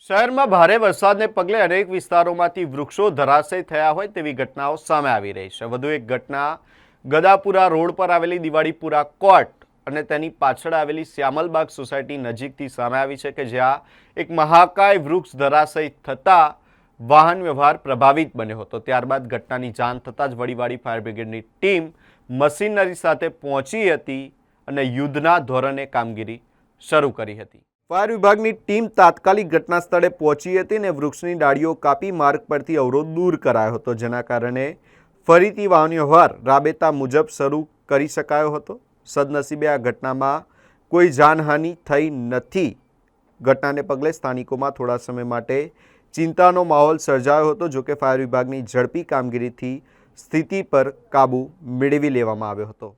શહેરમાં ભારે વરસાદને પગલે અનેક વિસ્તારોમાંથી વૃક્ષો ધરાશયી થયા હોય તેવી ઘટનાઓ સામે આવી રહી છે। વધુ એક ઘટના ગદાપુરા રોડ પર આવેલી દિવાળીપુરા કોર્ટ અને તેની પાછળ આવેલી શ્યામલબાગ સોસાયટી નજીકથી સામે આવી છે કે જ્યાં એક મહાકાય વૃક્ષ ધરાશયી થતાં વાહન વ્યવહાર પ્રભાવિત બન્યો હતો। ત્યારબાદ ઘટનાની જાણ થતાં જ વડીવાડી ફાયર બ્રિગેડની ટીમ મશીનરી સાથે પહોંચી હતી અને યુદ્ધના ધોરણે કામગીરી શરૂ કરી હતી। ફાયર વિભાગની ટીમ તાત્કાલિક ઘટના સ્થળે પહોંચી હતી અને વૃક્ષની ડાળીઓ કાપી માર્ગ પરથી અવરોધ દૂર કરાયો હતો, જેના કારણે ફરીથી વાહન વ્યવહાર રાબેતા મુજબ શરૂ કરી શકાયો હતો। સદનસીબે આ ઘટનામાં કોઈ જાનહાનિ થઈ નથી। ઘટનાને પગલે સ્થાનિકોમાં થોડા સમય માટે ચિંતાનો માહોલ સર્જાયો હતો। જોકે ફાયર વિભાગની ઝડપી કામગીરીથી સ્થિતિ પર કાબૂ મેળવી લેવામાં આવ્યો હતો।